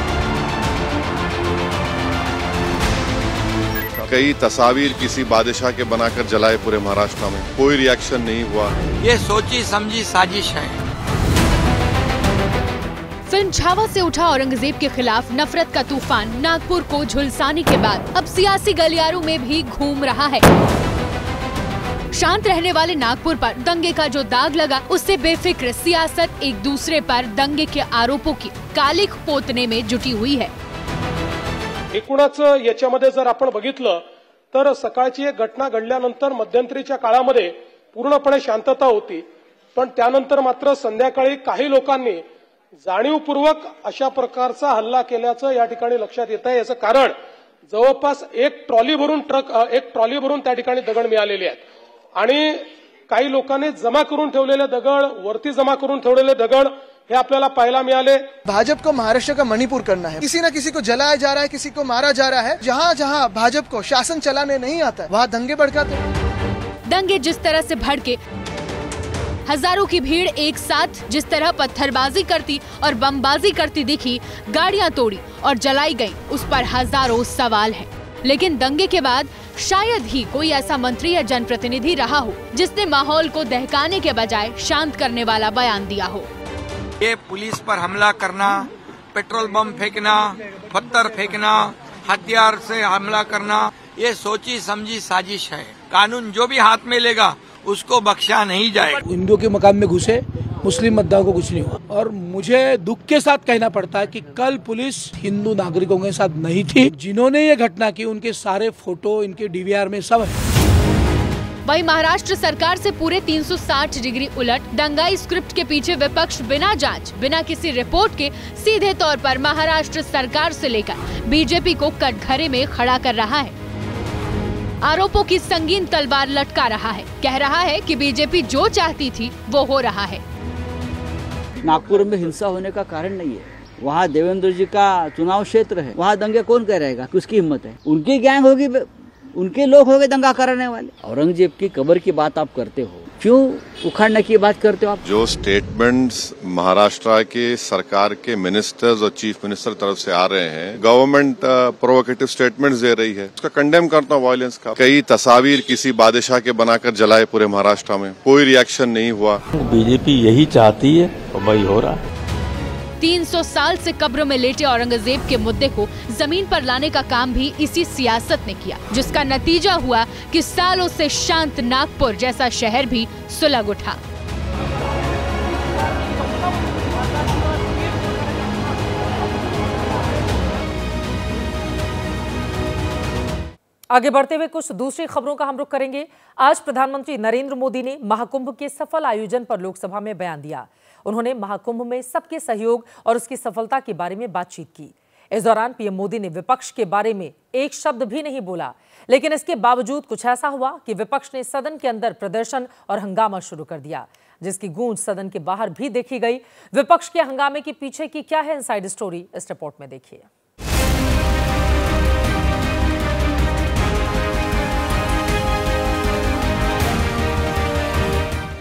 कई तस्वीर किसी बादशाह के बनाकर जलाए पूरे महाराष्ट्र में, कोई रिएक्शन नहीं हुआ। ये सोची समझी साजिश है। फिल्म छावा से उठा औरंगजेब के खिलाफ नफरत का तूफान नागपुर को झुलसाने के बाद अब सियासी गलियारों में भी घूम रहा है। शांत रहने वाले नागपुर पर दंगे का जो दाग लगा, उससे बेफिक्र सियासत एक दूसरे पर दंगे के आरोपों की कालिख पोतने में जुटी हुई है। एकूणच याच्यामध्ये जर आपण बघितलं तर सकाळची एक घटना घडल्यानंतर मध्यंतरीच्या काळामध्ये पूर्णपणे शांतता होती, पण त्यानंतर मात्र संध्याकाळी काही लोकांनी जाणीवपूर्वक अशा प्रकारचा हल्ला केल्याचं या ठिकाणी लक्षात येत आहे। याचं कारण जवळपास एक ट्रॉली भरून त्या ठिकाणी दगड मिळालेले आहेत आणि काही लोकांनी जमा करून ठेवलेले दगड, वरती जमा करून ठेवलेले दगड हे आपल्याला पाहायला मिळाले। भाजपा को महाराष्ट्र का मणिपुर करना है। किसी न किसी को जलाया जा रहा है, किसी को मारा जा रहा है। जहाँ जहाँ भाजपा को शासन चलाने नहीं आता है वहाँ दंगे भड़काते हैं। दंगे जिस तरह से भड़के, हजारों की भीड़ एक साथ जिस तरह पत्थरबाजी करती और बमबाजी करती दिखी, गाड़ियां तोड़ी और जलाई गईं, उस पर हजारों सवाल हैं। लेकिन दंगे के बाद शायद ही कोई ऐसा मंत्री या जनप्रतिनिधि रहा हो जिसने माहौल को दहकाने के बजाय शांत करने वाला बयान दिया हो। ये पुलिस पर हमला करना, पेट्रोल बम फेंकना, पत्थर फेंकना, हथियार से हमला करना, ये सोची समझी साजिश है। कानून जो भी हाथ में लेगा उसको बख्शा नहीं जाएगा। हिंदुओं के मकान में घुसे, मुस्लिम मतदाताओं को कुछ नहीं हुआ। और मुझे दुख के साथ कहना पड़ता है कि कल पुलिस हिंदू नागरिकों के साथ नहीं थी। जिन्होंने ये घटना की उनके सारे फोटो इनके डीवीआर में सब है। वहीं महाराष्ट्र सरकार से पूरे 360 डिग्री उलट दंगाई स्क्रिप्ट के पीछे विपक्ष बिना जांच, बिना किसी रिपोर्ट के सीधे तौर पर महाराष्ट्र सरकार से लेकर बीजेपी को कटघरे में खड़ा कर रहा है। आरोपों की संगीन तलवार लटका रहा है, कह रहा है कि बीजेपी जो चाहती थी वो हो रहा है। नागपुर में हिंसा होने का कारण नहीं है, वहाँ देवेंद्र जी का चुनाव क्षेत्र है, वहाँ दंगे कौन करेगा, किसकी हिम्मत है? उनकी गैंग होगी, उनके लोग हो गए दंगा करने वाले। औरंगजेब की कब्र की बात आप करते हो, क्यों उखाड़ने की बात करते हो आप? जो स्टेटमेंट्स महाराष्ट्र के सरकार के मिनिस्टर्स और चीफ मिनिस्टर तरफ से आ रहे हैं, गवर्नमेंट प्रोवोकेटिव स्टेटमेंट्स दे रही है, उसका कंडेम करता हूँ वायलेंस का। कई तस्वीर किसी बादशाह के बनाकर जलाए पूरे महाराष्ट्र में, कोई रिएक्शन नहीं हुआ। बीजेपी यही चाहती है और वही हो रहा है। 300 साल से कब्र में लेटे औरंगजेब के मुद्दे को जमीन पर लाने का काम भी इसी सियासत ने किया, जिसका नतीजा हुआ कि सालों से शांत नागपुर जैसा शहर भी सुलग उठा। आगे बढ़ते हुए कुछ दूसरी खबरों का हम रुख करेंगे। आज प्रधानमंत्री नरेंद्र मोदी ने महाकुंभ के सफल आयोजन पर लोकसभा में बयान दिया। उन्होंने महाकुंभ में सबके सहयोग और उसकी सफलता के बारे में बातचीत की। इस दौरान पीएम मोदी ने विपक्ष के बारे में एक शब्द भी नहीं बोला, लेकिन इसके बावजूद कुछ ऐसा हुआ कि विपक्ष ने सदन के अंदर प्रदर्शन और हंगामा शुरू कर दिया, जिसकी गूंज सदन के बाहर भी देखी गई। विपक्ष के हंगामे के पीछे की क्या है इनसाइड स्टोरी, इस रिपोर्ट में देखिए।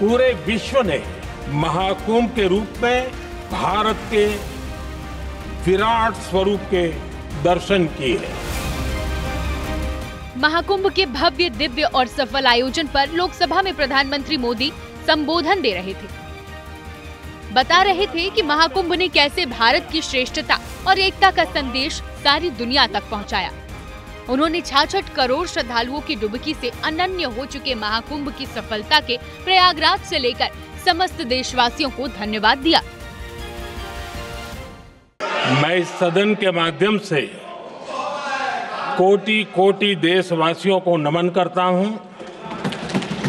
पूरे विश्व ने महाकुंभ के रूप में भारत के विराट स्वरूप के दर्शन किए। महाकुंभ के भव्य, दिव्य और सफल आयोजन पर लोकसभा में प्रधानमंत्री मोदी संबोधन दे रहे थे। बता रहे थे कि महाकुंभ ने कैसे भारत की श्रेष्ठता और एकता का संदेश सारी दुनिया तक पहुंचाया। उन्होंने 66 करोड़ श्रद्धालुओं की डुबकी से अनन्य हो चुके महाकुंभ की सफलता के प्रयागराज से लेकर समस्त देशवासियों को धन्यवाद दिया। मैं इस सदन के माध्यम से कोटि कोटि देशवासियों को नमन करता हूं,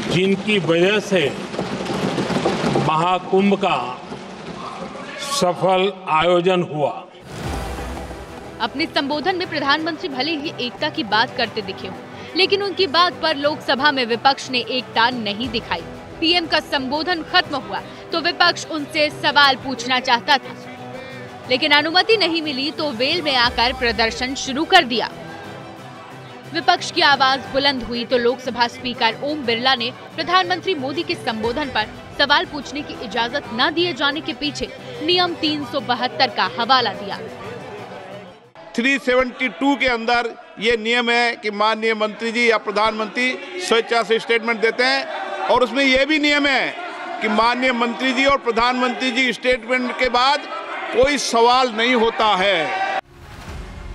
जिनकी वजह से महाकुंभ का सफल आयोजन हुआ। अपने संबोधन में प्रधानमंत्री भले ही एकता की बात करते दिखे हों, लेकिन उनकी बात पर लोकसभा में विपक्ष ने एकता नहीं दिखाई। पीएम का संबोधन खत्म हुआ तो विपक्ष उनसे सवाल पूछना चाहता था, लेकिन अनुमति नहीं मिली तो वेल में आकर प्रदर्शन शुरू कर दिया। विपक्ष की आवाज बुलंद हुई तो लोकसभा स्पीकर ओम बिरला ने प्रधानमंत्री मोदी के संबोधन पर सवाल पूछने की इजाजत न दिए जाने के पीछे नियम 372 का हवाला दिया। 372 के अंदर ये नियम है कि माननीय मंत्री जी या प्रधानमंत्री स्वेच्छा से स्टेटमेंट देते हैं, और उसमें यह भी नियम है कि माननीय मंत्री जी और प्रधानमंत्री जी स्टेटमेंट के बाद कोई सवाल नहीं होता है।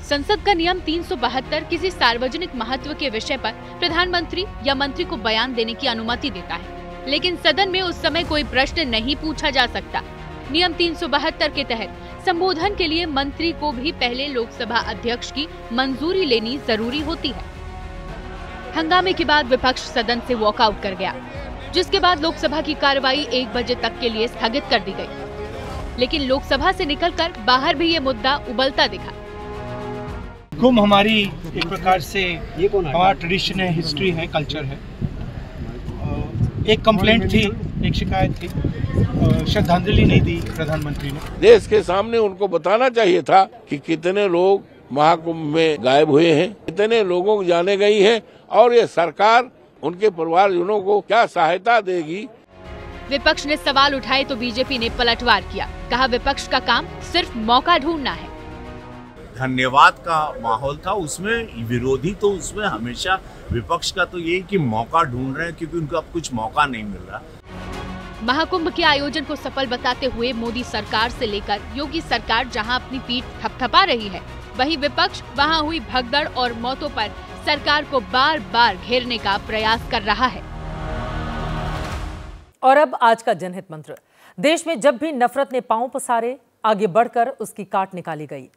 संसद का नियम 372 किसी सार्वजनिक महत्व के विषय पर प्रधानमंत्री या मंत्री को बयान देने की अनुमति देता है, लेकिन सदन में उस समय कोई प्रश्न नहीं पूछा जा सकता। नियम 372 के तहत संबोधन के लिए मंत्री को भी पहले लोकसभा अध्यक्ष की मंजूरी लेनी जरूरी होती है। हंगामे के बाद विपक्ष सदन से वॉकआउट कर गया, जिसके बाद लोकसभा की कार्रवाई 1 बजे तक के लिए स्थगित कर दी गई। लेकिन लोकसभा से निकलकर बाहर भी ये मुद्दा उबलता दिखा। कुंभ हमारी एक प्रकार से हमारा ट्रेडिशन है, हिस्ट्री है, कल्चर है। एक कंप्लेंट थी, एक शिकायत थी, श्रद्धांजलि नहीं दी प्रधानमंत्री ने। देश के सामने उनको बताना चाहिए था कि कितने लोग महाकुंभ में गायब हुए हैं, कितने लोगों को जाने गई है, और ये सरकार उनके परिवारजनों को क्या सहायता देगी। विपक्ष ने सवाल उठाए तो बीजेपी ने पलटवार किया। कहा विपक्ष का काम सिर्फ मौका ढूंढना है। धन्यवाद का माहौल था, उसमें विरोधी तो उसमें हमेशा विपक्ष का तो यही कि मौका ढूंढ रहे हैं, क्योंकि उनको अब कुछ मौका नहीं मिल रहा। महाकुंभ के आयोजन को सफल बताते हुए मोदी सरकार से लेकर योगी सरकार जहां अपनी पीठ थपथपा रही है, वहीं विपक्ष वहां हुई भगदड़ और मौतों पर सरकार को बार बार घेरने का प्रयास कर रहा है। और अब आज का जनहित मंत्र। देश में जब भी नफरत ने पांव पसारे, आगे बढ़कर उसकी काट निकाली गई।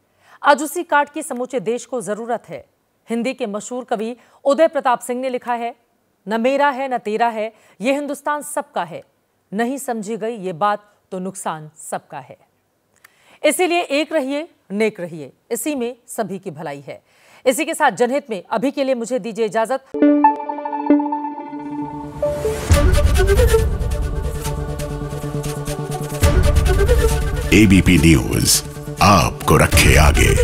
आज उसी काट की समूचे देश को जरूरत है। हिंदी के मशहूर कवि उदय प्रताप सिंह ने लिखा है, न मेरा है न तेरा है, ये हिंदुस्तान सबका है, नहीं समझी गई ये बात तो नुकसान सबका है। इसीलिए एक रहिए, नेक रहिए, इसी में सभी की भलाई है। इसी के साथ जनहित में अभी के लिए मुझे दीजिए इजाजत। एबीपी न्यूज आपको रखे आगे।